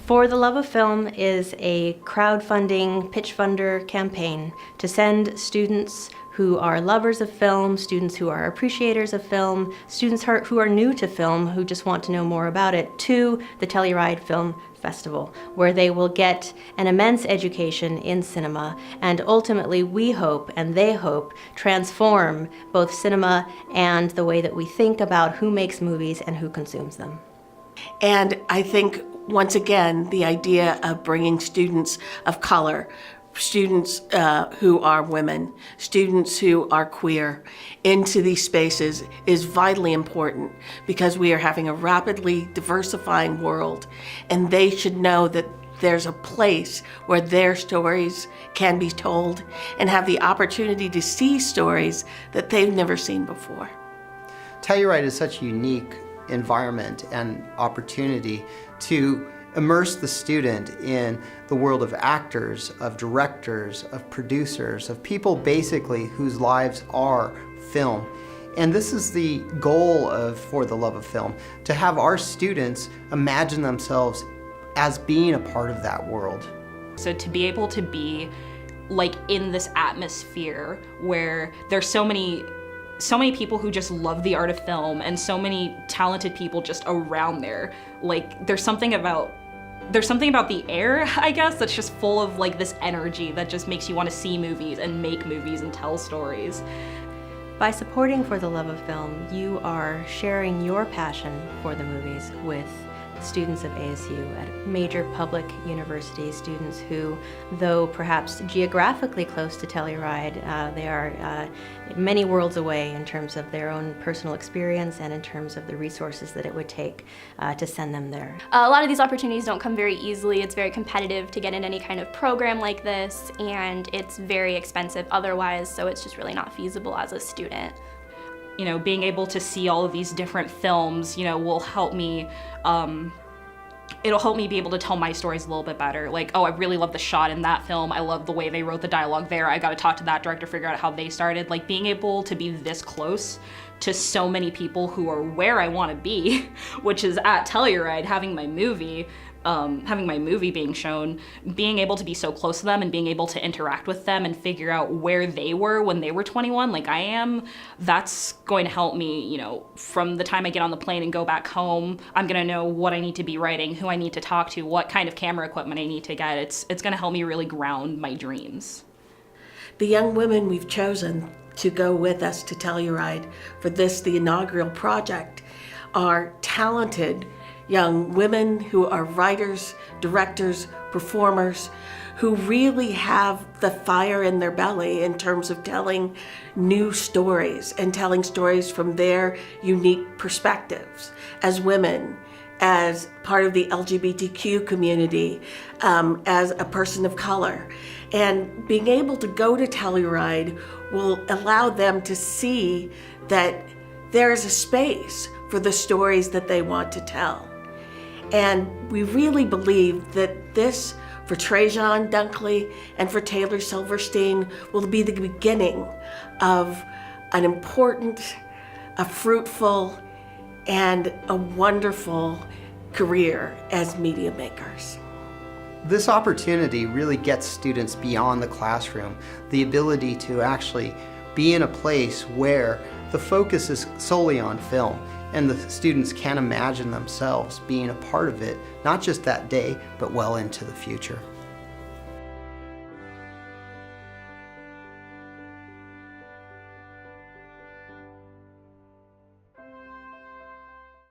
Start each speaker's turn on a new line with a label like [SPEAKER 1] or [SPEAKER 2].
[SPEAKER 1] For the Love of Film is a crowdfunding pitch funder campaign to send students who are lovers of film, students who are appreciators of film, students who are new to film, who just want to know more about it, to the Telluride Film Festival, where they will get an immense education in cinema and ultimately, we hope and they hope, transform both cinema and the way that we think about who makes movies and who consumes them.
[SPEAKER 2] And I think, once again, the idea of bringing students of color, students who are women, students who are queer into these spaces is vitally important, because we are having a rapidly diversifying world, and they should know that there's a place where their stories can be told and have the opportunity to see stories that they've never seen before.
[SPEAKER 3] Telluride is such a unique environment and opportunity to immerse the student in the world of actors, of directors, of producers, of people basically whose lives are film. And this is the goal of For the Love of Film, to have our students imagine themselves as being a part of that world.
[SPEAKER 4] So to be able to be like in this atmosphere where there's so many people who just love the art of film and so many talented people just around there. Like there's something about the air, I guess, that's just full of like this energy that just makes you want to see movies and make movies and tell stories.
[SPEAKER 1] By supporting For the Love of Film, you are sharing your passion for the movies with students of ASU at major public universities, students who, though perhaps geographically close to Telluride, they are many worlds away in terms of their own personal experience and in terms of the resources that it would take to send them there.
[SPEAKER 5] A lot of these opportunities don't come very easily. It's very competitive to get in any kind of program like this, and it's very expensive otherwise, so it's just really not feasible as a student.
[SPEAKER 4] You know, being able to see all of these different films, you know, will help me, it'll help me be able to tell my stories a little bit better. Like, oh, I really love the shot in that film. I love the way they wrote the dialogue there. I gotta talk to that director, figure out how they started. Like, being able to be this close to so many people who are where I wanna be, which is at Telluride, having my movie being shown, being able to be so close to them and being able to interact with them and figure out where they were when they were 21, like I am, that's going to help me, you know, from the time I get on the plane and go back home, I'm gonna know what I need to be writing, who I need to talk to, what kind of camera equipment I need to get. It's gonna help me really ground my dreams.
[SPEAKER 2] The young women we've chosen to go with us to Telluride for this, the inaugural project, are talented young women who are writers, directors, performers, who really have the fire in their belly in terms of telling new stories and telling stories from their unique perspectives as women, as part of the LGBTQ community, as a person of color. And being able to go to Telluride will allow them to see that there is a space for the stories that they want to tell. And we really believe that this, for Trajan Dunkley and for Taylor Silverstein, will be the beginning of an important, a fruitful, and a wonderful career as media makers.
[SPEAKER 3] This opportunity really gets students beyond the classroom, the ability to actually be in a place where the focus is solely on film, and the students can imagine themselves being a part of it, not just that day, but well into the future.